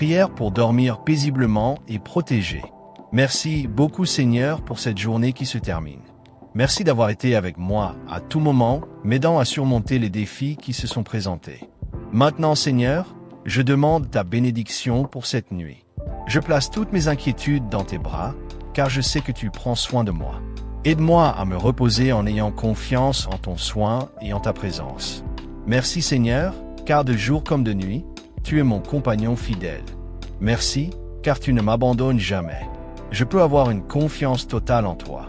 Prière pour dormir paisiblement et protégé. Merci beaucoup Seigneur pour cette journée qui se termine. Merci d'avoir été avec moi à tout moment, m'aidant à surmonter les défis qui se sont présentés. Maintenant Seigneur, je demande ta bénédiction pour cette nuit. Je place toutes mes inquiétudes dans tes bras, car je sais que tu prends soin de moi. Aide-moi à me reposer en ayant confiance en ton soin et en ta présence. Merci Seigneur, car de jour comme de nuit, tu es mon compagnon fidèle. Merci, car tu ne m'abandonnes jamais. Je peux avoir une confiance totale en toi.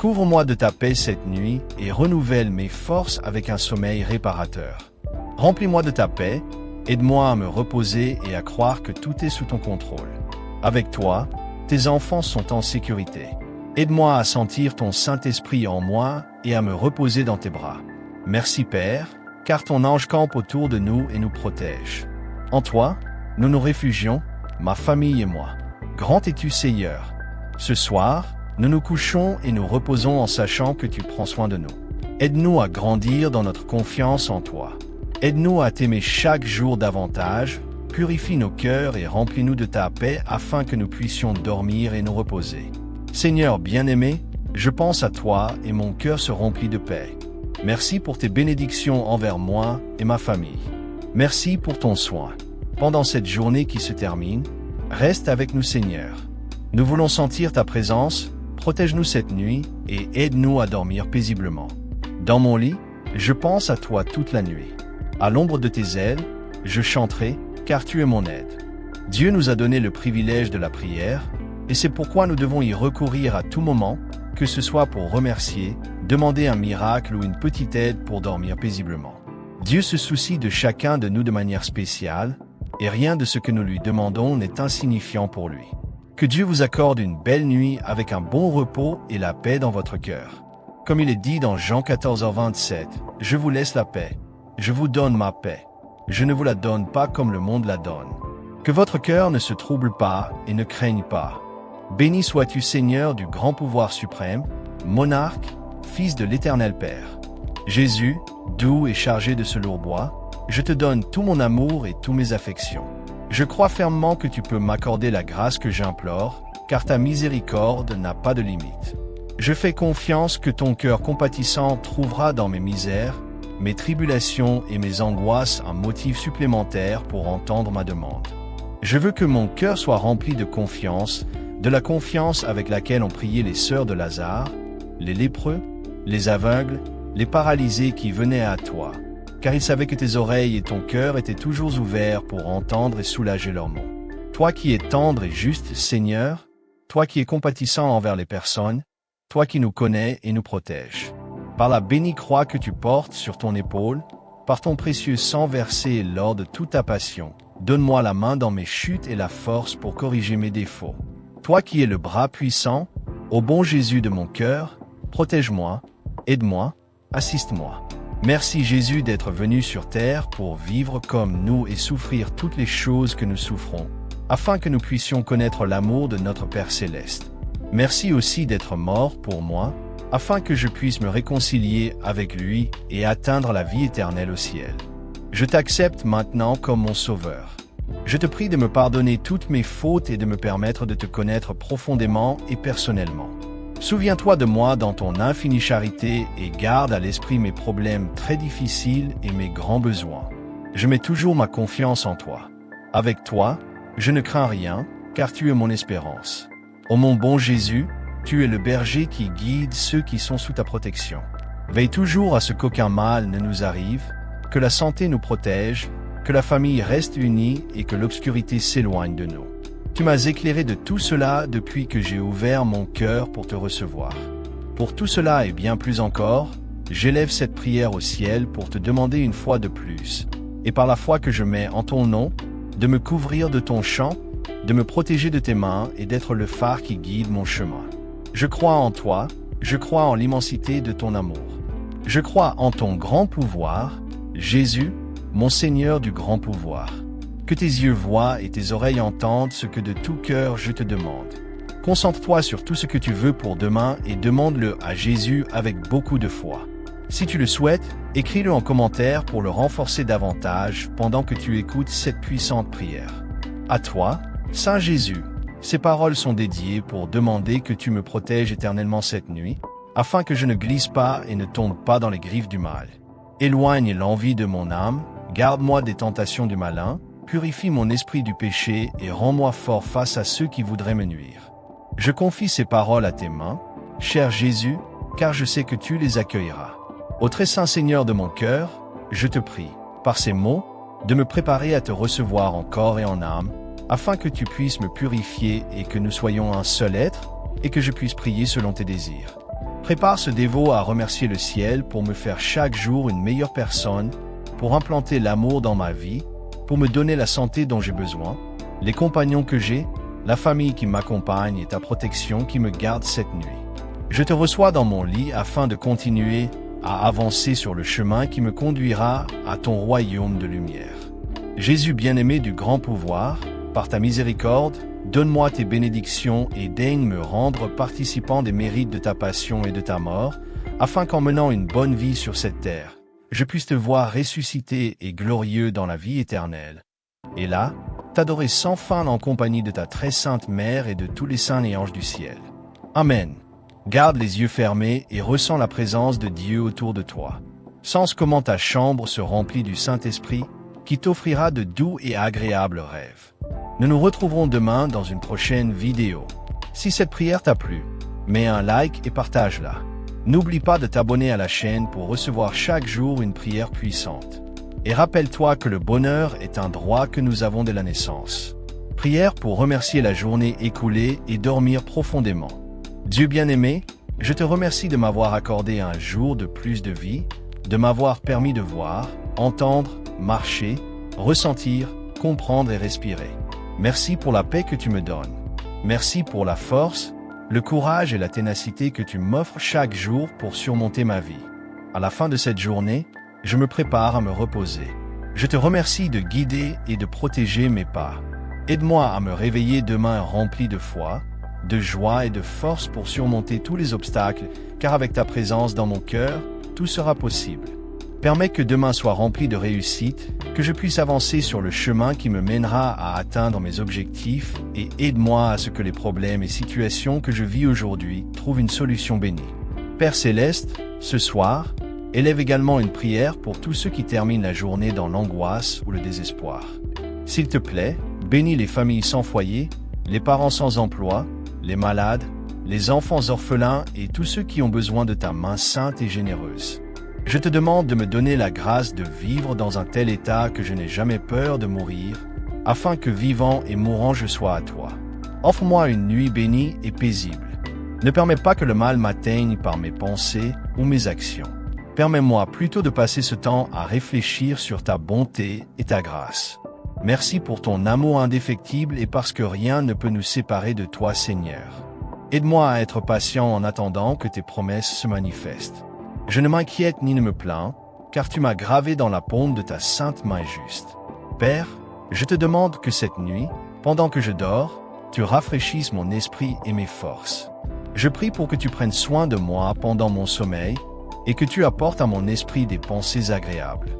Couvre-moi de ta paix cette nuit et renouvelle mes forces avec un sommeil réparateur. Remplis-moi de ta paix, aide-moi à me reposer et à croire que tout est sous ton contrôle. Avec toi, tes enfants sont en sécurité. Aide-moi à sentir ton Saint-Esprit en moi et à me reposer dans tes bras. Merci Père, car ton ange campe autour de nous et nous protège. En toi, nous nous réfugions, ma famille et moi. Grand es-tu Seigneur. Ce soir, nous nous couchons et nous reposons en sachant que tu prends soin de nous. Aide-nous à grandir dans notre confiance en toi. Aide-nous à t'aimer chaque jour davantage, purifie nos cœurs et remplis-nous de ta paix afin que nous puissions dormir et nous reposer. Seigneur bien-aimé, je pense à toi et mon cœur se remplit de paix. Merci pour tes bénédictions envers moi et ma famille. Merci pour ton soin. Pendant cette journée qui se termine, reste avec nous Seigneur. Nous voulons sentir ta présence, protège-nous cette nuit et aide-nous à dormir paisiblement. Dans mon lit, je pense à toi toute la nuit. À l'ombre de tes ailes, je chanterai, car tu es mon aide. Dieu nous a donné le privilège de la prière, et c'est pourquoi nous devons y recourir à tout moment, que ce soit pour remercier, demander un miracle ou une petite aide pour dormir paisiblement. Dieu se soucie de chacun de nous de manière spéciale, et rien de ce que nous lui demandons n'est insignifiant pour lui. Que Dieu vous accorde une belle nuit avec un bon repos et la paix dans votre cœur. Comme il est dit dans Jean 14:27, « Je vous laisse la paix, je vous donne ma paix. Je ne vous la donne pas comme le monde la donne. » Que votre cœur ne se trouble pas et ne craigne pas. Béni sois-tu Seigneur du grand pouvoir suprême, monarque, Fils de l'Éternel Père. Jésus, doux et chargé de ce lourd bois, je te donne tout mon amour et tous mes affections. Je crois fermement que tu peux m'accorder la grâce que j'implore, car ta miséricorde n'a pas de limite. Je fais confiance que ton cœur compatissant trouvera dans mes misères, mes tribulations et mes angoisses un motif supplémentaire pour entendre ma demande. Je veux que mon cœur soit rempli de confiance, de la confiance avec laquelle ont prié les sœurs de Lazare, les lépreux, les aveugles, les paralysés qui venaient à toi, car ils savaient que tes oreilles et ton cœur étaient toujours ouverts pour entendre et soulager leurs maux. Toi qui es tendre et juste, Seigneur, toi qui es compatissant envers les personnes, toi qui nous connais et nous protèges. Par la bénie croix que tu portes sur ton épaule, par ton précieux sang versé lors de toute ta passion, donne-moi la main dans mes chutes et la force pour corriger mes défauts. Toi qui es le bras puissant, ô bon Jésus de mon cœur, protège-moi, aide-moi, assiste-moi. Merci Jésus d'être venu sur terre pour vivre comme nous et souffrir toutes les choses que nous souffrons, afin que nous puissions connaître l'amour de notre Père Céleste. Merci aussi d'être mort pour moi, afin que je puisse me réconcilier avec lui et atteindre la vie éternelle au ciel. Je t'accepte maintenant comme mon Sauveur. Je te prie de me pardonner toutes mes fautes et de me permettre de te connaître profondément et personnellement. Souviens-toi de moi dans ton infinie charité et garde à l'esprit mes problèmes très difficiles et mes grands besoins. Je mets toujours ma confiance en toi. Avec toi, je ne crains rien, car tu es mon espérance. Ô mon bon Jésus, tu es le berger qui guide ceux qui sont sous ta protection. Veille toujours à ce qu'aucun mal ne nous arrive, que la santé nous protège, que la famille reste unie et que l'obscurité s'éloigne de nous. Tu m'as éclairé de tout cela depuis que j'ai ouvert mon cœur pour te recevoir. Pour tout cela et bien plus encore, j'élève cette prière au ciel pour te demander une fois de plus, et par la foi que je mets en ton nom, de me couvrir de ton chant, de me protéger de tes mains et d'être le phare qui guide mon chemin. Je crois en toi, je crois en l'immensité de ton amour. Je crois en ton grand pouvoir, Jésus, mon Seigneur du grand pouvoir. Que tes yeux voient et tes oreilles entendent ce que de tout cœur je te demande. Concentre-toi sur tout ce que tu veux pour demain et demande-le à Jésus avec beaucoup de foi. Si tu le souhaites, écris-le en commentaire pour le renforcer davantage pendant que tu écoutes cette puissante prière. À toi, Saint Jésus, ces paroles sont dédiées pour demander que tu me protèges éternellement cette nuit, afin que je ne glisse pas et ne tombe pas dans les griffes du mal. Éloigne l'envie de mon âme, garde-moi des tentations du malin, purifie mon esprit du péché et rends-moi fort face à ceux qui voudraient me nuire. Je confie ces paroles à tes mains, cher Jésus, car je sais que tu les accueilleras. Ô très saint Seigneur de mon cœur, je te prie, par ces mots, de me préparer à te recevoir en corps et en âme, afin que tu puisses me purifier et que nous soyons un seul être, et que je puisse prier selon tes désirs. Prépare ce dévot à remercier le ciel pour me faire chaque jour une meilleure personne, pour implanter l'amour dans ma vie, pour me donner la santé dont j'ai besoin, les compagnons que j'ai, la famille qui m'accompagne et ta protection qui me garde cette nuit. Je te reçois dans mon lit afin de continuer à avancer sur le chemin qui me conduira à ton royaume de lumière. Jésus bien-aimé du grand pouvoir, par ta miséricorde, donne-moi tes bénédictions et daigne me rendre participant des mérites de ta passion et de ta mort, afin qu'en menant une bonne vie sur cette terre, je puisse te voir ressuscité et glorieux dans la vie éternelle. Et là, t'adorer sans fin en compagnie de ta très sainte Mère et de tous les saints et anges du ciel. Amen. Garde les yeux fermés et ressens la présence de Dieu autour de toi. Sens comment ta chambre se remplit du Saint-Esprit, qui t'offrira de doux et agréables rêves. Nous nous retrouverons demain dans une prochaine vidéo. Si cette prière t'a plu, mets un like et partage-la. N'oublie pas de t'abonner à la chaîne pour recevoir chaque jour une prière puissante. Et rappelle-toi que le bonheur est un droit que nous avons dès la naissance. Prière pour remercier la journée écoulée et dormir profondément. Dieu bien-aimé, je te remercie de m'avoir accordé un jour de plus de vie, de m'avoir permis de voir, entendre, marcher, ressentir, comprendre et respirer. Merci pour la paix que tu me donnes. Merci pour la force, le courage et la ténacité que tu m'offres chaque jour pour surmonter ma vie. À la fin de cette journée, je me prépare à me reposer. Je te remercie de guider et de protéger mes pas. Aide-moi à me réveiller demain rempli de foi, de joie et de force pour surmonter tous les obstacles, car avec ta présence dans mon cœur, tout sera possible. Permets que demain soit rempli de réussite, que je puisse avancer sur le chemin qui me mènera à atteindre mes objectifs et aide-moi à ce que les problèmes et situations que je vis aujourd'hui trouvent une solution bénie. Père Céleste, ce soir, élève également une prière pour tous ceux qui terminent la journée dans l'angoisse ou le désespoir. S'il te plaît, bénis les familles sans foyer, les parents sans emploi, les malades, les enfants orphelins et tous ceux qui ont besoin de ta main sainte et généreuse. Je te demande de me donner la grâce de vivre dans un tel état que je n'ai jamais peur de mourir, afin que vivant et mourant je sois à toi. Offre-moi une nuit bénie et paisible. Ne permets pas que le mal m'atteigne par mes pensées ou mes actions. Permets-moi plutôt de passer ce temps à réfléchir sur ta bonté et ta grâce. Merci pour ton amour indéfectible et parce que rien ne peut nous séparer de toi, Seigneur. Aide-moi à être patient en attendant que tes promesses se manifestent. Je ne m'inquiète ni ne me plains, car tu m'as gravé dans la paume de ta sainte main juste. Père, je te demande que cette nuit, pendant que je dors, tu rafraîchisses mon esprit et mes forces. Je prie pour que tu prennes soin de moi pendant mon sommeil et que tu apportes à mon esprit des pensées agréables.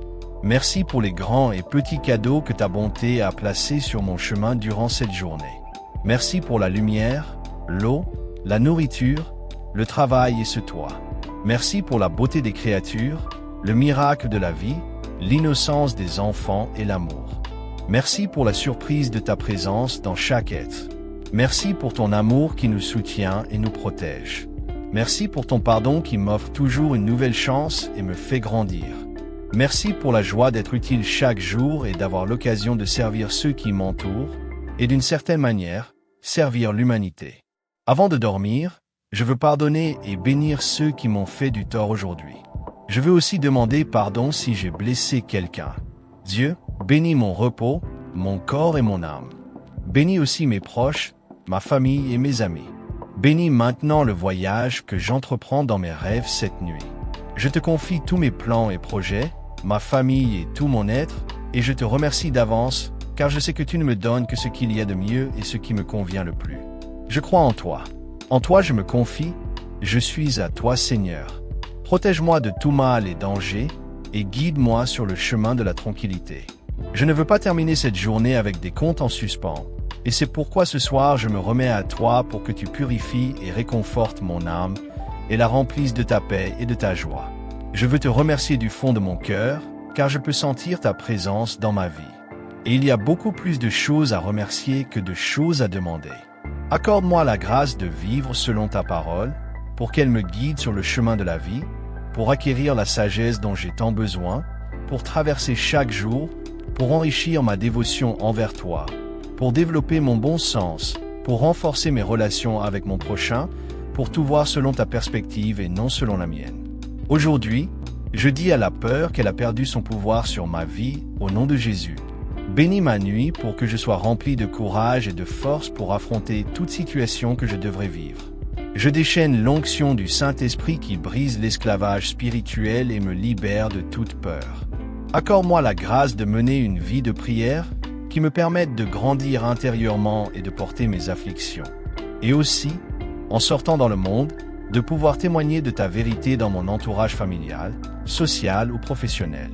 Merci pour les grands et petits cadeaux que ta bonté a placés sur mon chemin durant cette journée. Merci pour la lumière, l'eau, la nourriture, le travail et ce toit. Merci pour la beauté des créatures, le miracle de la vie, l'innocence des enfants et l'amour. Merci pour la surprise de ta présence dans chaque être. Merci pour ton amour qui nous soutient et nous protège. Merci pour ton pardon qui m'offre toujours une nouvelle chance et me fait grandir. Merci pour la joie d'être utile chaque jour et d'avoir l'occasion de servir ceux qui m'entourent et d'une certaine manière, servir l'humanité. Avant de dormir, je veux pardonner et bénir ceux qui m'ont fait du tort aujourd'hui. Je veux aussi demander pardon si j'ai blessé quelqu'un. Dieu, bénis mon repos, mon corps et mon âme. Bénis aussi mes proches, ma famille et mes amis. Bénis maintenant le voyage que j'entreprends dans mes rêves cette nuit. Je te confie tous mes plans et projets, ma famille et tout mon être, et je te remercie d'avance, car je sais que tu ne me donnes que ce qu'il y a de mieux et ce qui me convient le plus. Je crois en toi. En toi je me confie, je suis à toi Seigneur. Protège-moi de tout mal et danger, et guide-moi sur le chemin de la tranquillité. Je ne veux pas terminer cette journée avec des comptes en suspens. Et c'est pourquoi ce soir je me remets à toi pour que tu purifies et réconfortes mon âme et la remplisses de ta paix et de ta joie. Je veux te remercier du fond de mon cœur, car je peux sentir ta présence dans ma vie. Et il y a beaucoup plus de choses à remercier que de choses à demander. Accorde-moi la grâce de vivre selon ta parole, pour qu'elle me guide sur le chemin de la vie, pour acquérir la sagesse dont j'ai tant besoin, pour traverser chaque jour, pour enrichir ma dévotion envers toi, pour développer mon bon sens, pour renforcer mes relations avec mon prochain, pour tout voir selon ta perspective et non selon la mienne. Aujourd'hui, je dis à la peur qu'elle a perdu son pouvoir sur ma vie au nom de Jésus. Bénis ma nuit pour que je sois rempli de courage et de force pour affronter toute situation que je devrais vivre. Je déchaîne l'onction du Saint-Esprit qui brise l'esclavage spirituel et me libère de toute peur. Accorde-moi la grâce de mener une vie de prière qui me permette de grandir intérieurement et de porter mes afflictions. Et aussi, en sortant dans le monde, de pouvoir témoigner de ta vérité dans mon entourage familial, social ou professionnel.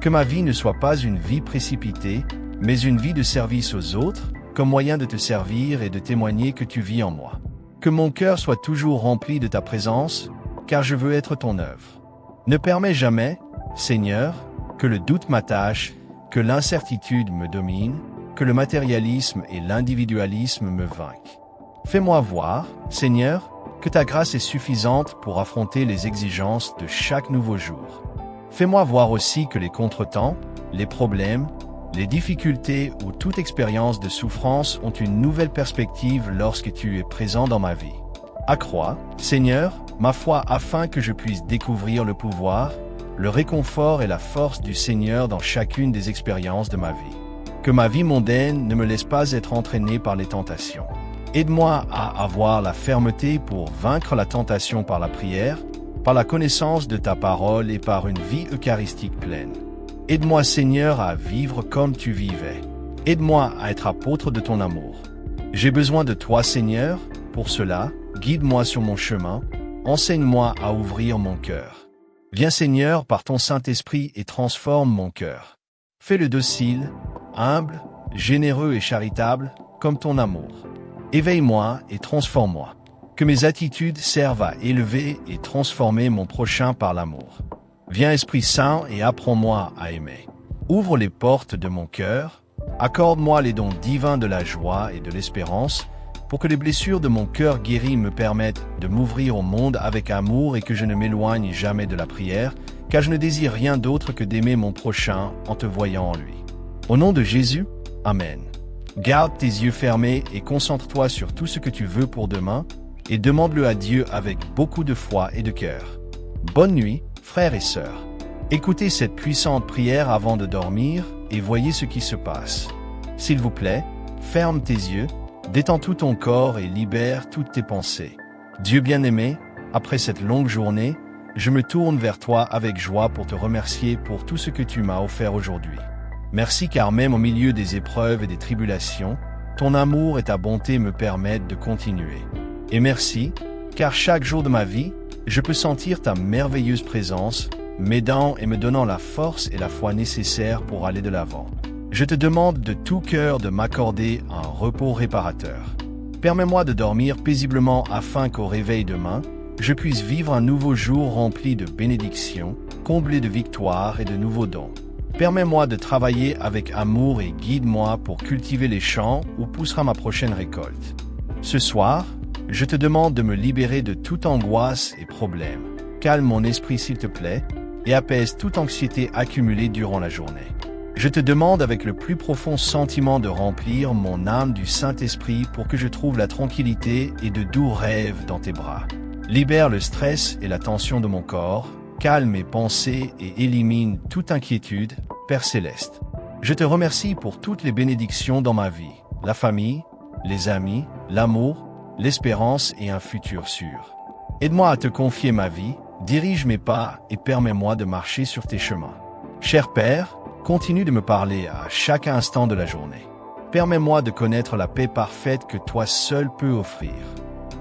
Que ma vie ne soit pas une vie précipitée, mais une vie de service aux autres, comme moyen de te servir et de témoigner que tu vis en moi. Que mon cœur soit toujours rempli de ta présence, car je veux être ton œuvre. Ne permets jamais, Seigneur, que le doute m'attache, que l'incertitude me domine, que le matérialisme et l'individualisme me vainquent. Fais-moi voir, Seigneur, que ta grâce est suffisante pour affronter les exigences de chaque nouveau jour. Fais-moi voir aussi que les contretemps, les problèmes, les difficultés ou toute expérience de souffrance ont une nouvelle perspective lorsque tu es présent dans ma vie. Accrois, Seigneur, ma foi afin que je puisse découvrir le pouvoir, le réconfort et la force du Seigneur dans chacune des expériences de ma vie. Que ma vie mondaine ne me laisse pas être entraînée par les tentations. Aide-moi à avoir la fermeté pour vaincre la tentation par la prière, par la connaissance de ta parole et par une vie eucharistique pleine. Aide-moi, Seigneur, à vivre comme tu vivais. Aide-moi à être apôtre de ton amour. J'ai besoin de toi, Seigneur. Pour cela, guide-moi sur mon chemin. Enseigne-moi à ouvrir mon cœur. Viens, Seigneur, par ton Saint-Esprit et transforme mon cœur. Fais-le docile, humble, généreux et charitable, comme ton amour. Éveille-moi et transforme-moi. Que mes attitudes servent à élever et transformer mon prochain par l'amour. Viens, Esprit Saint, et apprends-moi à aimer. Ouvre les portes de mon cœur, accorde-moi les dons divins de la joie et de l'espérance, pour que les blessures de mon cœur guéri me permettent de m'ouvrir au monde avec amour et que je ne m'éloigne jamais de la prière, car je ne désire rien d'autre que d'aimer mon prochain en te voyant en lui. Au nom de Jésus, Amen. Garde tes yeux fermés et concentre-toi sur tout ce que tu veux pour demain, et demande-le à Dieu avec beaucoup de foi et de cœur. Bonne nuit, frères et sœurs. Écoutez cette puissante prière avant de dormir et voyez ce qui se passe. S'il vous plaît, ferme tes yeux, détends tout ton corps et libère toutes tes pensées. Dieu bien-aimé, après cette longue journée, je me tourne vers toi avec joie pour te remercier pour tout ce que tu m'as offert aujourd'hui. Merci car même au milieu des épreuves et des tribulations, ton amour et ta bonté me permettent de continuer. Et merci, car chaque jour de ma vie, je peux sentir ta merveilleuse présence, m'aidant et me donnant la force et la foi nécessaires pour aller de l'avant. Je te demande de tout cœur de m'accorder un repos réparateur. Permets-moi de dormir paisiblement afin qu'au réveil demain, je puisse vivre un nouveau jour rempli de bénédictions, comblé de victoires et de nouveaux dons. Permets-moi de travailler avec amour et guide-moi pour cultiver les champs où poussera ma prochaine récolte. Ce soir, je te demande de me libérer de toute angoisse et problème. Calme mon esprit s'il te plaît et apaise toute anxiété accumulée durant la journée. Je te demande avec le plus profond sentiment de remplir mon âme du Saint-Esprit pour que je trouve la tranquillité et de doux rêves dans tes bras. Libère le stress et la tension de mon corps, calme mes pensées et élimine toute inquiétude, Père Céleste. Je te remercie pour toutes les bénédictions dans ma vie, la famille, les amis, l'amour, l'espérance et un futur sûr. Aide-moi à te confier ma vie, dirige mes pas et permets-moi de marcher sur tes chemins. Cher Père, continue de me parler à chaque instant de la journée. Permets-moi de connaître la paix parfaite que toi seul peux offrir.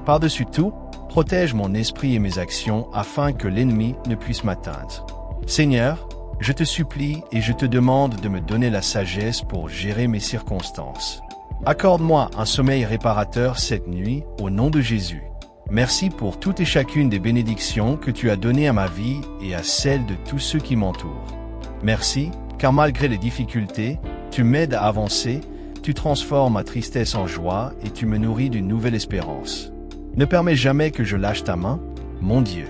Par-dessus tout, protège mon esprit et mes actions afin que l'ennemi ne puisse m'atteindre. Seigneur, Je te supplie et je te demande de me donner la sagesse pour gérer mes circonstances. Accorde-moi un sommeil réparateur cette nuit, au nom de Jésus. Merci pour toutes et chacune des bénédictions que tu as données à ma vie et à celle de tous ceux qui m'entourent. Merci, car malgré les difficultés, tu m'aides à avancer, tu transformes ma tristesse en joie et tu me nourris d'une nouvelle espérance. Ne permets jamais que je lâche ta main, mon Dieu.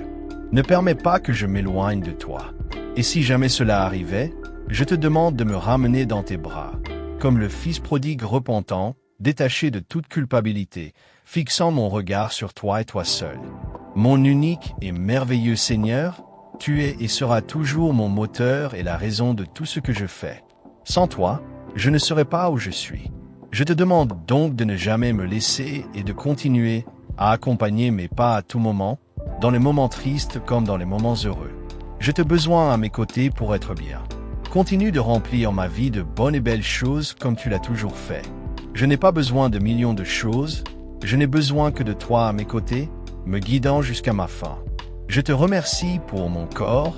Ne permets pas que je m'éloigne de toi. Et si jamais cela arrivait, je te demande de me ramener dans tes bras, comme le fils prodigue repentant, détaché de toute culpabilité, fixant mon regard sur toi et toi seul. Mon unique et merveilleux Seigneur, tu es et seras toujours mon moteur et la raison de tout ce que je fais. Sans toi, je ne serais pas où je suis. Je te demande donc de ne jamais me laisser et de continuer à accompagner mes pas à tout moment, dans les moments tristes comme dans les moments heureux. Je te besoin à mes côtés pour être bien. Continue de remplir ma vie de bonnes et belles choses comme tu l'as toujours fait. Je n'ai pas besoin de millions de choses, je n'ai besoin que de toi à mes côtés, me guidant jusqu'à ma fin. Je te remercie pour mon corps,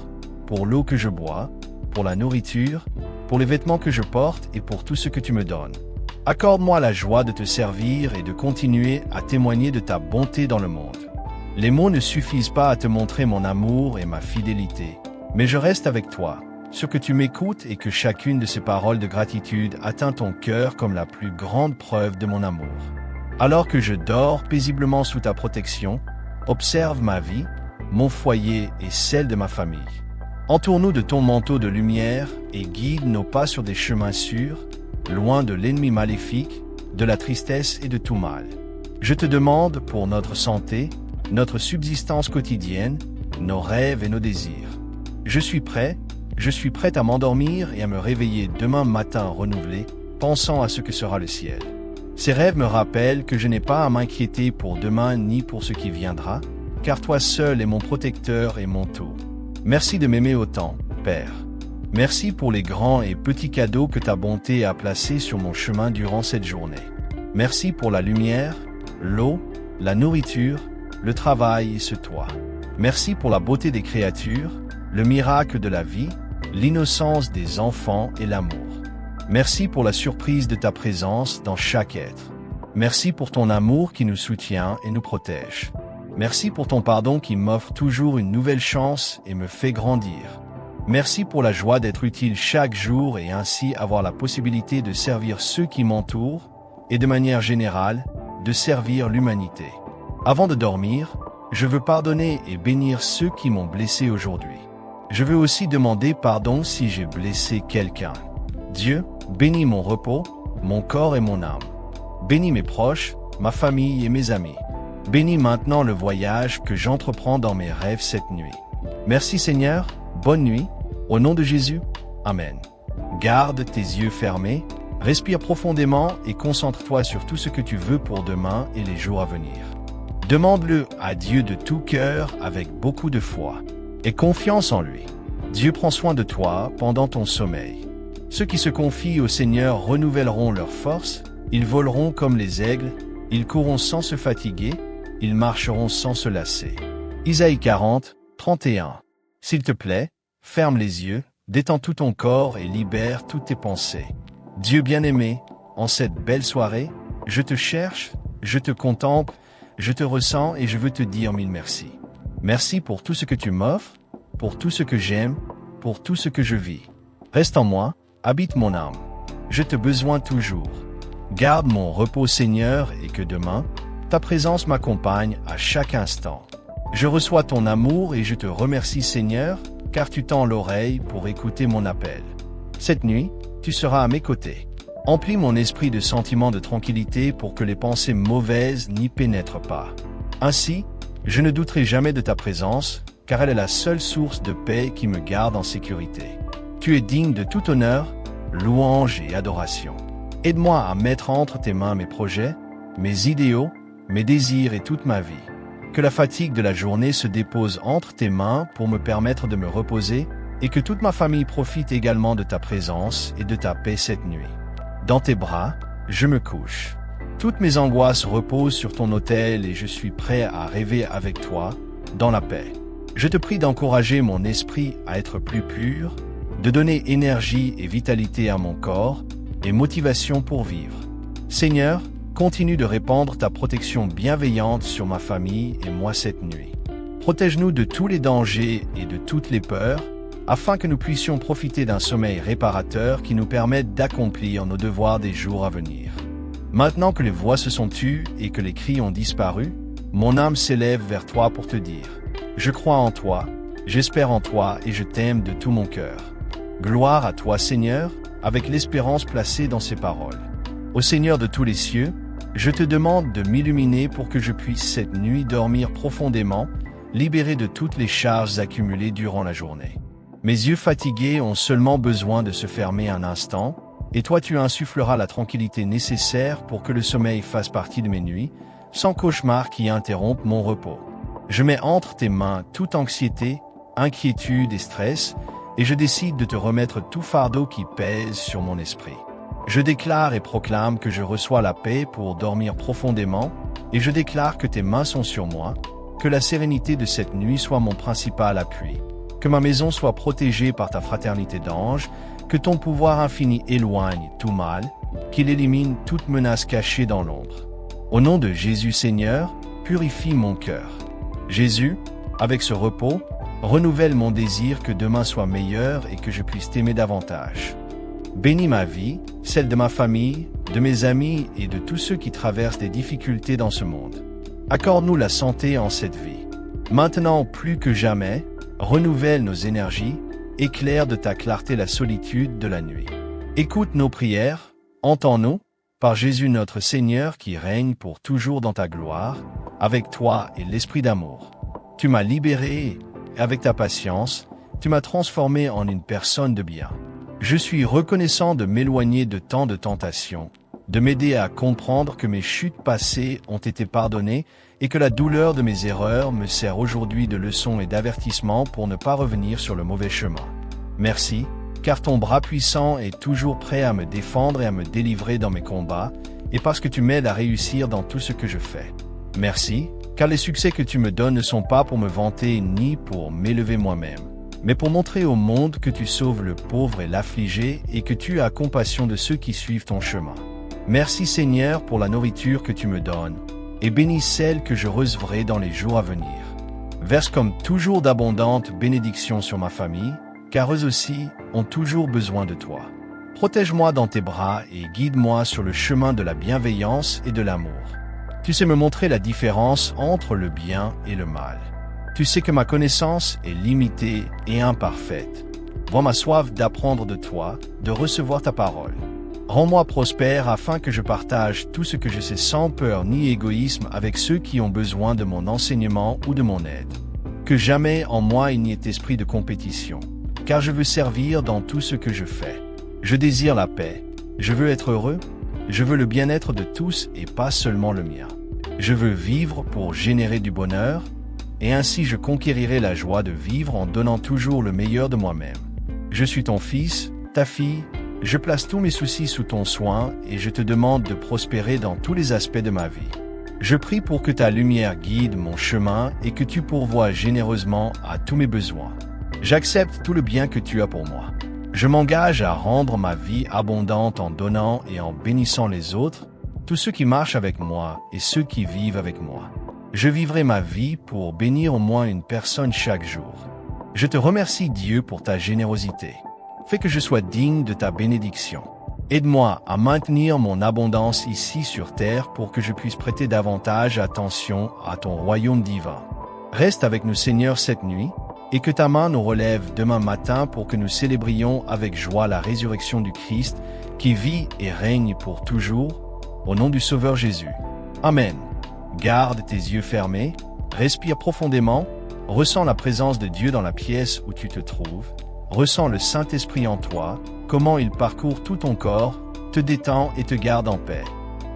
pour l'eau que je bois, pour la nourriture, pour les vêtements que je porte et pour tout ce que tu me donnes. Accorde-moi la joie de te servir et de continuer à témoigner de ta bonté dans le monde. Les mots ne suffisent pas à te montrer mon amour et ma fidélité, mais je reste avec toi, sûr que tu m'écoutes et que chacune de ces paroles de gratitude atteint ton cœur comme la plus grande preuve de mon amour. Alors que je dors paisiblement sous ta protection, observe ma vie, mon foyer et celle de ma famille. Entoure-nous de ton manteau de lumière et guide nos pas sur des chemins sûrs, loin de l'ennemi maléfique, de la tristesse et de tout mal. Je te demande pour notre santé, notre subsistance quotidienne, nos rêves et nos désirs. Je suis prête à m'endormir et à me réveiller demain matin renouvelé, pensant à ce que sera le ciel. Ces rêves me rappellent que je n'ai pas à m'inquiéter pour demain ni pour ce qui viendra, car toi seul es mon protecteur et mon tout. Merci de m'aimer autant, Père. Merci pour les grands et petits cadeaux que ta bonté a placés sur mon chemin durant cette journée. Merci pour la lumière, l'eau, la nourriture, le travail et ce toit. Merci pour la beauté des créatures, le miracle de la vie, l'innocence des enfants et l'amour. Merci pour la surprise de ta présence dans chaque être. Merci pour ton amour qui nous soutient et nous protège. Merci pour ton pardon qui m'offre toujours une nouvelle chance et me fait grandir. Merci pour la joie d'être utile chaque jour et ainsi avoir la possibilité de servir ceux qui m'entourent et de manière générale, de servir l'humanité. Avant de dormir, je veux pardonner et bénir ceux qui m'ont blessé aujourd'hui. Je veux aussi demander pardon si j'ai blessé quelqu'un. Dieu, bénis mon repos, mon corps et mon âme. Bénis mes proches, ma famille et mes amis. Bénis maintenant le voyage que j'entreprends dans mes rêves cette nuit. Merci Seigneur, bonne nuit, au nom de Jésus, Amen. Garde tes yeux fermés, respire profondément et concentre-toi sur tout ce que tu veux pour demain et les jours à venir. Demande-le à Dieu de tout cœur avec beaucoup de foi et confiance en lui. Dieu prend soin de toi pendant ton sommeil. Ceux qui se confient au Seigneur renouvelleront leurs forces, ils voleront comme les aigles, ils courront sans se fatiguer, ils marcheront sans se lasser. Isaïe 40, 31. S'il te plaît, ferme les yeux, détends tout ton corps et libère toutes tes pensées. Dieu bien-aimé, en cette belle soirée, je te cherche, je te contemple, je te ressens et je veux te dire mille merci. Merci pour tout ce que tu m'offres, pour tout ce que j'aime, pour tout ce que je vis. Reste en moi, habite mon âme. Je te besoin toujours. Garde mon repos Seigneur et que demain, ta présence m'accompagne à chaque instant. Je reçois ton amour et je te remercie Seigneur, car tu tends l'oreille pour écouter mon appel. Cette nuit, tu seras à mes côtés. Emplis mon esprit de sentiments de tranquillité pour que les pensées mauvaises n'y pénètrent pas. Ainsi, je ne douterai jamais de ta présence, car elle est la seule source de paix qui me garde en sécurité. Tu es digne de tout honneur, louange et adoration. Aide-moi à mettre entre tes mains mes projets, mes idéaux, mes désirs et toute ma vie. Que la fatigue de la journée se dépose entre tes mains pour me permettre de me reposer et que toute ma famille profite également de ta présence et de ta paix cette nuit. Dans tes bras, je me couche. Toutes mes angoisses reposent sur ton autel et je suis prêt à rêver avec toi, dans la paix. Je te prie d'encourager mon esprit à être plus pur, de donner énergie et vitalité à mon corps et motivation pour vivre. Seigneur, continue de répandre ta protection bienveillante sur ma famille et moi cette nuit. Protège-nous de tous les dangers et de toutes les peurs, afin que nous puissions profiter d'un sommeil réparateur qui nous permette d'accomplir nos devoirs des jours à venir. Maintenant que les voix se sont tues et que les cris ont disparu, mon âme s'élève vers toi pour te dire « Je crois en toi, j'espère en toi et je t'aime de tout mon cœur. » Gloire à toi Seigneur, avec l'espérance placée dans ces paroles. Ô Seigneur de tous les cieux, je te demande de m'illuminer pour que je puisse cette nuit dormir profondément, libéré de toutes les charges accumulées durant la journée. Mes yeux fatigués ont seulement besoin de se fermer un instant, et toi tu insuffleras la tranquillité nécessaire pour que le sommeil fasse partie de mes nuits, sans cauchemar qui interrompe mon repos. Je mets entre tes mains toute anxiété, inquiétude et stress, et je décide de te remettre tout fardeau qui pèse sur mon esprit. Je déclare et proclame que je reçois la paix pour dormir profondément, et je déclare que tes mains sont sur moi, que la sérénité de cette nuit soit mon principal appui, que ma maison soit protégée par ta fraternité d'anges, que ton pouvoir infini éloigne tout mal, qu'il élimine toute menace cachée dans l'ombre. Au nom de Jésus Seigneur, purifie mon cœur. Jésus, avec ce repos, renouvelle mon désir que demain soit meilleur et que je puisse t'aimer davantage. Bénis ma vie, celle de ma famille, de mes amis et de tous ceux qui traversent des difficultés dans ce monde. Accorde-nous la santé en cette vie. Maintenant plus que jamais, renouvelle nos énergies, éclaire de ta clarté la solitude de la nuit. Écoute nos prières, entends-nous, par Jésus notre Seigneur qui règne pour toujours dans ta gloire, avec toi et l'esprit d'amour. Tu m'as libéré, et avec ta patience, tu m'as transformé en une personne de bien. Je suis reconnaissant de m'éloigner de tant de tentations, de m'aider à comprendre que mes chutes passées ont été pardonnées et que la douleur de mes erreurs me sert aujourd'hui de leçon et d'avertissement pour ne pas revenir sur le mauvais chemin. Merci, car ton bras puissant est toujours prêt à me défendre et à me délivrer dans mes combats, et parce que tu m'aides à réussir dans tout ce que je fais. Merci, car les succès que tu me donnes ne sont pas pour me vanter ni pour m'élever moi-même, mais pour montrer au monde que tu sauves le pauvre et l'affligé et que tu as compassion de ceux qui suivent ton chemin. Merci Seigneur pour la nourriture que tu me donnes, et bénis celle que je recevrai dans les jours à venir. Verse comme toujours d'abondantes bénédictions sur ma famille, car eux aussi ont toujours besoin de toi. Protège-moi dans tes bras et guide-moi sur le chemin de la bienveillance et de l'amour. Tu sais me montrer la différence entre le bien et le mal. Tu sais que ma connaissance est limitée et imparfaite. Vois ma soif d'apprendre de toi, de recevoir ta parole. Rends-moi prospère afin que je partage tout ce que je sais sans peur ni égoïsme avec ceux qui ont besoin de mon enseignement ou de mon aide. Que jamais en moi il n'y ait esprit de compétition, car je veux servir dans tout ce que je fais. Je désire la paix, je veux être heureux, je veux le bien-être de tous et pas seulement le mien. Je veux vivre pour générer du bonheur, et ainsi je conquérirai la joie de vivre en donnant toujours le meilleur de moi-même. Je suis ton fils, ta fille, je place tous mes soucis sous ton soin et je te demande de prospérer dans tous les aspects de ma vie. Je prie pour que ta lumière guide mon chemin et que tu pourvoies généreusement à tous mes besoins. J'accepte tout le bien que tu as pour moi. Je m'engage à rendre ma vie abondante en donnant et en bénissant les autres, tous ceux qui marchent avec moi et ceux qui vivent avec moi. Je vivrai ma vie pour bénir au moins une personne chaque jour. Je te remercie Dieu pour ta générosité. Fais que je sois digne de ta bénédiction. Aide-moi à maintenir mon abondance ici sur terre pour que je puisse prêter davantage attention à ton royaume divin. Reste avec nous Seigneur cette nuit, et que ta main nous relève demain matin pour que nous célébrions avec joie la résurrection du Christ, qui vit et règne pour toujours, au nom du Sauveur Jésus. Amen. Garde tes yeux fermés, respire profondément, ressens la présence de Dieu dans la pièce où tu te trouves, ressens le Saint-Esprit en toi, comment il parcourt tout ton corps, te détend et te garde en paix.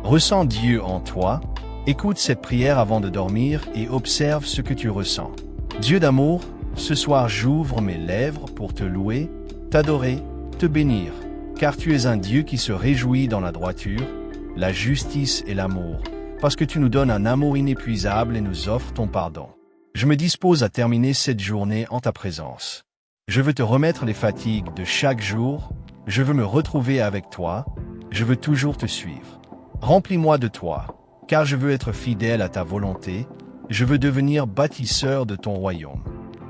Ressens Dieu en toi, écoute cette prière avant de dormir et observe ce que tu ressens. Dieu d'amour, ce soir j'ouvre mes lèvres pour te louer, t'adorer, te bénir, car tu es un Dieu qui se réjouit dans la droiture, la justice et l'amour, parce que tu nous donnes un amour inépuisable et nous offres ton pardon. Je me dispose à terminer cette journée en ta présence. Je veux te remettre les fatigues de chaque jour, je veux me retrouver avec toi, je veux toujours te suivre. Remplis-moi de toi, car je veux être fidèle à ta volonté, je veux devenir bâtisseur de ton royaume.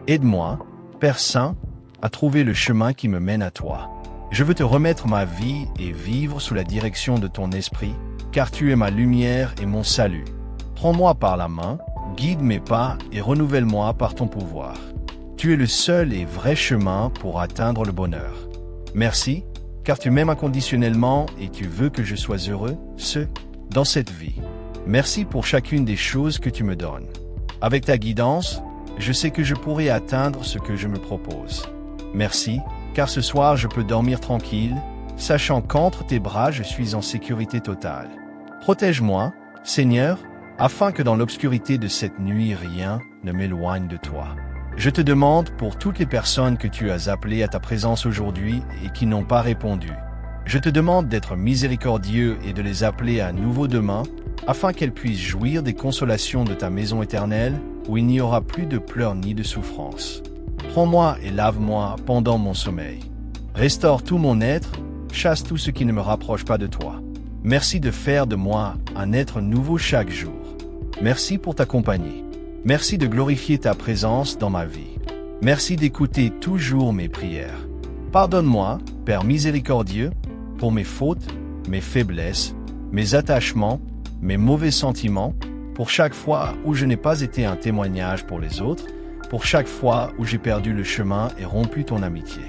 Aide-moi, Père Saint, à trouver le chemin qui me mène à toi. Je veux te remettre ma vie et vivre sous la direction de ton esprit, car tu es ma lumière et mon salut. Prends-moi par la main, guide mes pas et renouvelle-moi par ton pouvoir. Tu es le seul et vrai chemin pour atteindre le bonheur. Merci, car tu m'aimes inconditionnellement et tu veux que je sois heureux, dans cette vie. Merci pour chacune des choses que tu me donnes. Avec ta guidance, je sais que je pourrai atteindre ce que je me propose. Merci, car ce soir je peux dormir tranquille, sachant qu'entre tes bras je suis en sécurité totale. Protège-moi, Seigneur, afin que dans l'obscurité de cette nuit rien ne m'éloigne de toi. Je te demande pour toutes les personnes que tu as appelées à ta présence aujourd'hui et qui n'ont pas répondu. Je te demande d'être miséricordieux et de les appeler à nouveau demain, afin qu'elles puissent jouir des consolations de ta maison éternelle, où il n'y aura plus de pleurs ni de souffrance. Prends-moi et lave-moi pendant mon sommeil. Restaure tout mon être, chasse tout ce qui ne me rapproche pas de toi. Merci de faire de moi un être nouveau chaque jour. Merci pour ta compagnie. Merci de glorifier ta présence dans ma vie. Merci d'écouter toujours mes prières. Pardonne-moi, Père miséricordieux, pour mes fautes, mes faiblesses, mes attachements, mes mauvais sentiments, pour chaque fois où je n'ai pas été un témoignage pour les autres, pour chaque fois où j'ai perdu le chemin et rompu ton amitié.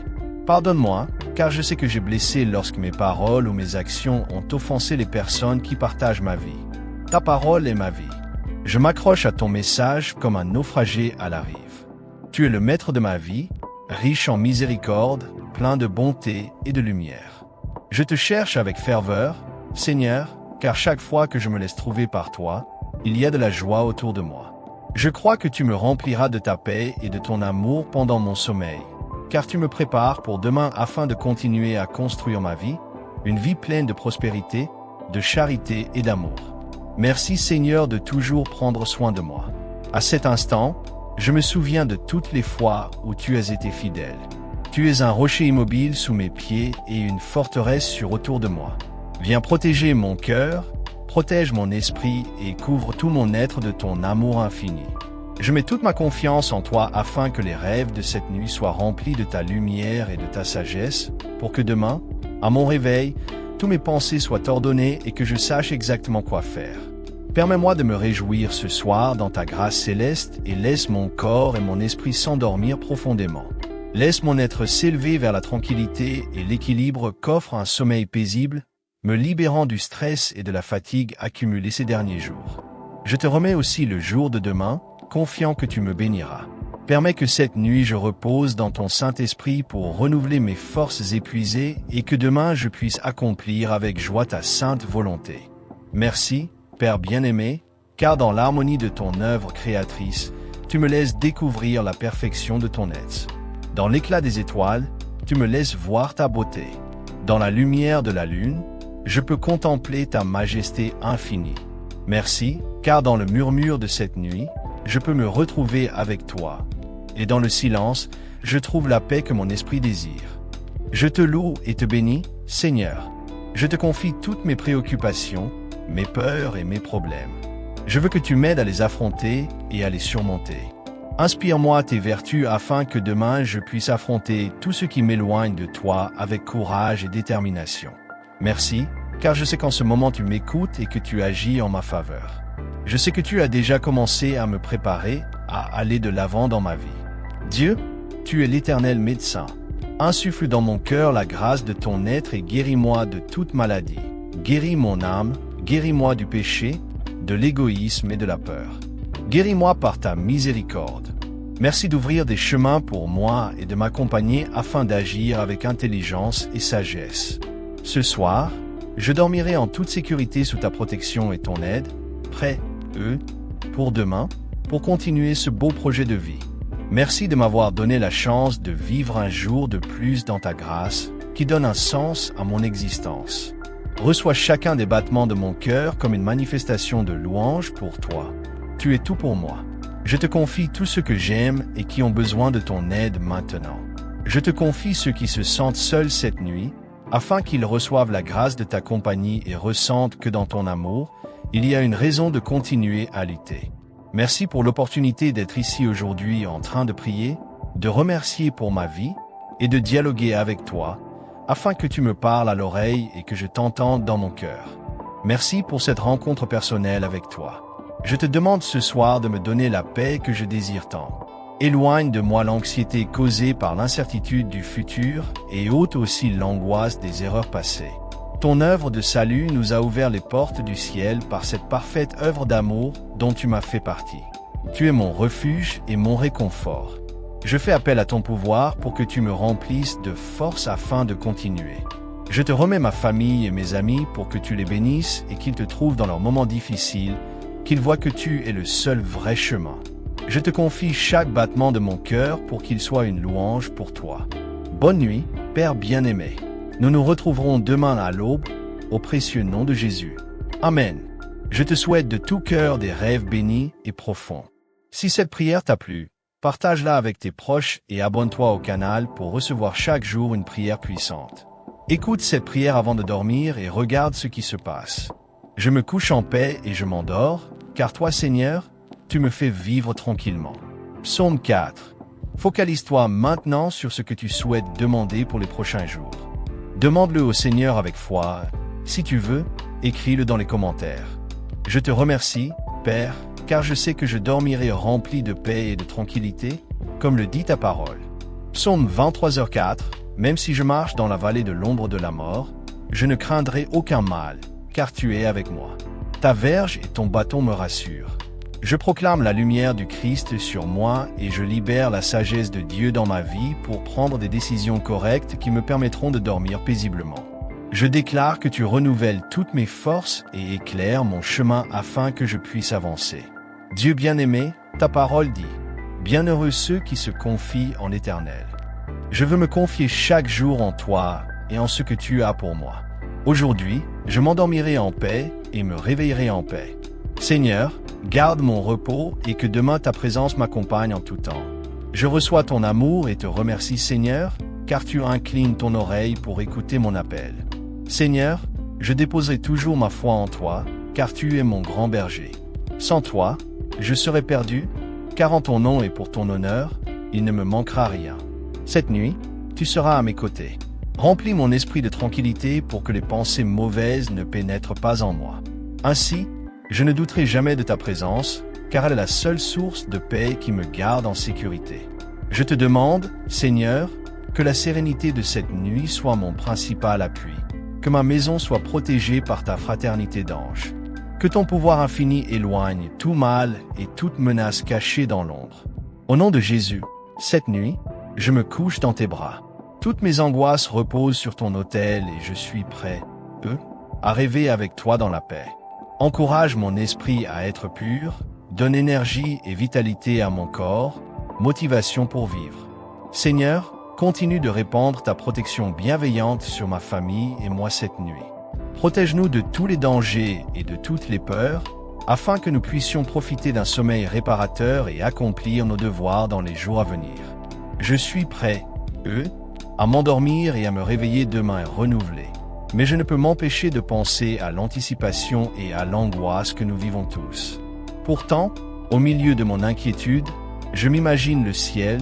Pardonne-moi, car je sais que j'ai blessé lorsque mes paroles ou mes actions ont offensé les personnes qui partagent ma vie. Ta parole est ma vie. Je m'accroche à ton message comme un naufragé à la rive. Tu es le maître de ma vie, riche en miséricorde, plein de bonté et de lumière. Je te cherche avec ferveur, Seigneur, car chaque fois que je me laisse trouver par toi, il y a de la joie autour de moi. Je crois que tu me rempliras de ta paix et de ton amour pendant mon sommeil, car tu me prépares pour demain afin de continuer à construire ma vie, une vie pleine de prospérité, de charité et d'amour. Merci Seigneur de toujours prendre soin de moi. À cet instant, je me souviens de toutes les fois où tu as été fidèle. Tu es un rocher immobile sous mes pieds et une forteresse sur autour de moi. Viens protéger mon cœur, protège mon esprit et couvre tout mon être de ton amour infini. Je mets toute ma confiance en toi afin que les rêves de cette nuit soient remplis de ta lumière et de ta sagesse, pour que demain, à mon réveil, tous mes pensées soient ordonnées et que je sache exactement quoi faire. Permets-moi de me réjouir ce soir dans ta grâce céleste et laisse mon corps et mon esprit s'endormir profondément. Laisse mon être s'élever vers la tranquillité et l'équilibre qu'offre un sommeil paisible, me libérant du stress et de la fatigue accumulée ces derniers jours. Je te remets aussi le jour de demain, confiant que tu me béniras. Permets que cette nuit je repose dans ton Saint-Esprit pour renouveler mes forces épuisées et que demain je puisse accomplir avec joie ta sainte volonté. Merci, Père bien-aimé, car dans l'harmonie de ton œuvre créatrice, tu me laisses découvrir la perfection de ton être. Dans l'éclat des étoiles, tu me laisses voir ta beauté. Dans la lumière de la lune, je peux contempler ta majesté infinie. Merci, car dans le murmure de cette nuit, je peux me retrouver avec toi. Et dans le silence, je trouve la paix que mon esprit désire. Je te loue et te bénis, Seigneur. Je te confie toutes mes préoccupations, mes peurs et mes problèmes. Je veux que tu m'aides à les affronter et à les surmonter. Inspire-moi tes vertus afin que demain je puisse affronter tout ce qui m'éloigne de toi avec courage et détermination. Merci, car je sais qu'en ce moment tu m'écoutes et que tu agis en ma faveur. Je sais que tu as déjà commencé à me préparer à aller de l'avant dans ma vie. Dieu, tu es l'éternel médecin. Insuffle dans mon cœur la grâce de ton être et guéris-moi de toute maladie. Guéris mon âme, guéris-moi du péché, de l'égoïsme et de la peur. Guéris-moi par ta miséricorde. Merci d'ouvrir des chemins pour moi et de m'accompagner afin d'agir avec intelligence et sagesse. Ce soir, je dormirai en toute sécurité sous ta protection et ton aide, prêt, pour demain, pour continuer ce beau projet de vie. Merci de m'avoir donné la chance de vivre un jour de plus dans ta grâce, qui donne un sens à mon existence. Reçois chacun des battements de mon cœur comme une manifestation de louange pour toi. Tu es tout pour moi. Je te confie tous ceux que j'aime et qui ont besoin de ton aide maintenant. Je te confie ceux qui se sentent seuls cette nuit, afin qu'ils reçoivent la grâce de ta compagnie et ressentent que dans ton amour, il y a une raison de continuer à lutter. Merci pour l'opportunité d'être ici aujourd'hui en train de prier, de remercier pour ma vie et de dialoguer avec toi, afin que tu me parles à l'oreille et que je t'entende dans mon cœur. Merci pour cette rencontre personnelle avec toi. Je te demande ce soir de me donner la paix que je désire tant. Éloigne de moi l'anxiété causée par l'incertitude du futur et ôte aussi l'angoisse des erreurs passées. Ton œuvre de salut nous a ouvert les portes du ciel par cette parfaite œuvre d'amour dont tu m'as fait partie. Tu es mon refuge et mon réconfort. Je fais appel à ton pouvoir pour que tu me remplisses de force afin de continuer. Je te remets ma famille et mes amis pour que tu les bénisses et qu'ils te trouvent dans leurs moments difficiles, qu'ils voient que tu es le seul vrai chemin. Je te confie chaque battement de mon cœur pour qu'il soit une louange pour toi. Bonne nuit, Père bien-aimé. Nous nous retrouverons demain à l'aube, au précieux nom de Jésus. Amen. Je te souhaite de tout cœur des rêves bénis et profonds. Si cette prière t'a plu, partage-la avec tes proches et abonne-toi au canal pour recevoir chaque jour une prière puissante. Écoute cette prière avant de dormir et regarde ce qui se passe. Je me couche en paix et je m'endors, car toi, Seigneur, tu me fais vivre tranquillement. Psaume 4. Focalise-toi maintenant sur ce que tu souhaites demander pour les prochains jours. Demande-le au Seigneur avec foi. Si tu veux, écris-le dans les commentaires. Je te remercie, Père, car je sais que je dormirai rempli de paix et de tranquillité, comme le dit ta parole. Psaume 23h4. Même si je marche dans la vallée de l'ombre de la mort, je ne craindrai aucun mal, car tu es avec moi. Ta verge et ton bâton me rassurent. Je proclame la lumière du Christ sur moi et je libère la sagesse de Dieu dans ma vie pour prendre des décisions correctes qui me permettront de dormir paisiblement. Je déclare que tu renouvelles toutes mes forces et éclaires mon chemin afin que je puisse avancer. Dieu bien-aimé, ta parole dit « Bienheureux ceux qui se confient en l'Éternel ». Je veux me confier chaque jour en toi et en ce que tu as pour moi. Aujourd'hui, je m'endormirai en paix et me réveillerai en paix. Seigneur, garde mon repos et que demain ta présence m'accompagne en tout temps. Je reçois ton amour et te remercie, Seigneur, car tu inclines ton oreille pour écouter mon appel. Seigneur, je déposerai toujours ma foi en toi, car tu es mon grand berger. Sans toi, je serais perdu, car en ton nom et pour ton honneur, il ne me manquera rien. Cette nuit, tu seras à mes côtés. Remplis mon esprit de tranquillité pour que les pensées mauvaises ne pénètrent pas en moi. Ainsi, je ne douterai jamais de ta présence, car elle est la seule source de paix qui me garde en sécurité. Je te demande, Seigneur, que la sérénité de cette nuit soit mon principal appui, que ma maison soit protégée par ta fraternité d'anges, que ton pouvoir infini éloigne tout mal et toute menace cachée dans l'ombre. Au nom de Jésus, cette nuit, je me couche dans tes bras. Toutes mes angoisses reposent sur ton autel et je suis prêt, à rêver avec toi dans la paix. Encourage mon esprit à être pur, donne énergie et vitalité à mon corps, motivation pour vivre. Seigneur, continue de répandre ta protection bienveillante sur ma famille et moi cette nuit. Protège-nous de tous les dangers et de toutes les peurs, afin que nous puissions profiter d'un sommeil réparateur et accomplir nos devoirs dans les jours à venir. Je suis prêt, à m'endormir et à me réveiller demain renouvelé. Mais je ne peux m'empêcher de penser à l'anticipation et à l'angoisse que nous vivons tous. Pourtant, au milieu de mon inquiétude, je m'imagine le ciel,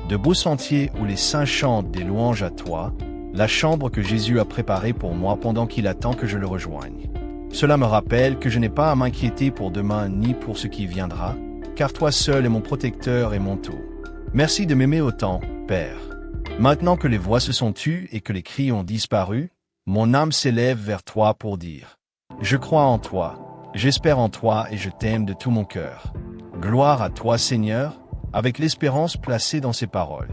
de beaux sentiers où les saints chantent des louanges à toi, la chambre que Jésus a préparée pour moi pendant qu'il attend que je le rejoigne. Cela me rappelle que je n'ai pas à m'inquiéter pour demain ni pour ce qui viendra, car toi seul es mon protecteur et mon tout. Merci de m'aimer autant, Père. Maintenant que les voix se sont tues et que les cris ont disparu, mon âme s'élève vers toi pour dire « Je crois en toi, j'espère en toi et je t'aime de tout mon cœur. » Gloire à toi, Seigneur, avec l'espérance placée dans ces paroles.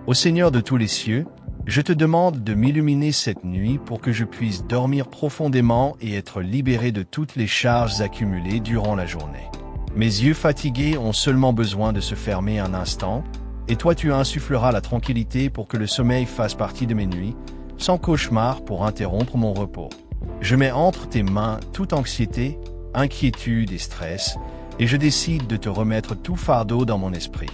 Ô Seigneur de tous les cieux, je te demande de m'illuminer cette nuit pour que je puisse dormir profondément et être libéré de toutes les charges accumulées durant la journée. Mes yeux fatigués ont seulement besoin de se fermer un instant, et toi tu insuffleras la tranquillité pour que le sommeil fasse partie de mes nuits, sans cauchemar pour interrompre mon repos. Je mets entre tes mains toute anxiété, inquiétude et stress, et je décide de te remettre tout fardeau dans mon esprit.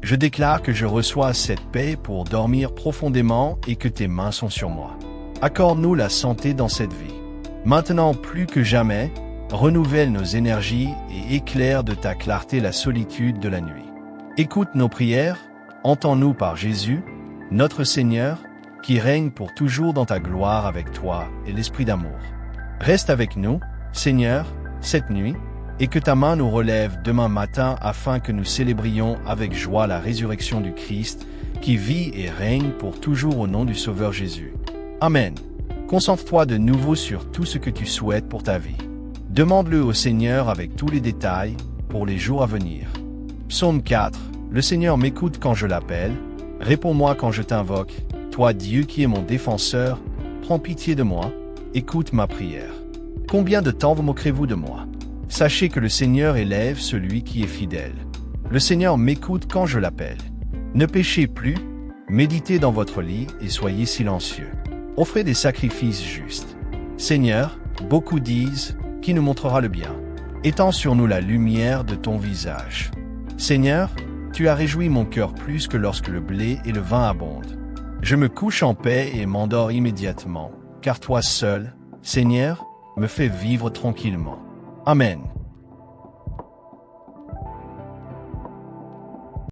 Je déclare que je reçois cette paix pour dormir profondément et que tes mains sont sur moi. Accorde-nous la santé dans cette vie. Maintenant plus que jamais, renouvelle nos énergies et éclaire de ta clarté la solitude de la nuit. Écoute nos prières, entends-nous par Jésus, notre Seigneur, qui règne pour toujours dans ta gloire avec toi et l'Esprit d'amour. Reste avec nous, Seigneur, cette nuit, et que ta main nous relève demain matin afin que nous célébrions avec joie la résurrection du Christ, qui vit et règne pour toujours au nom du Sauveur Jésus. Amen. Concentre-toi de nouveau sur tout ce que tu souhaites pour ta vie. Demande-le au Seigneur avec tous les détails pour les jours à venir. Psaume 4. Le Seigneur m'écoute quand je l'appelle. Réponds-moi quand je t'invoque. Toi, Dieu qui es mon défenseur, prends pitié de moi. Écoute ma prière. Combien de temps vous moquerez-vous de moi? Sachez que le Seigneur élève celui qui est fidèle. Le Seigneur m'écoute quand je l'appelle. Ne péchez plus, méditez dans votre lit et soyez silencieux. Offrez des sacrifices justes. Seigneur, beaucoup disent, qui nous montrera le bien? Étends sur nous la lumière de ton visage. Seigneur, tu as réjoui mon cœur plus que lorsque le blé et le vin abondent. Je me couche en paix et m'endors immédiatement, car toi seul, Seigneur, me fais vivre tranquillement. Amen.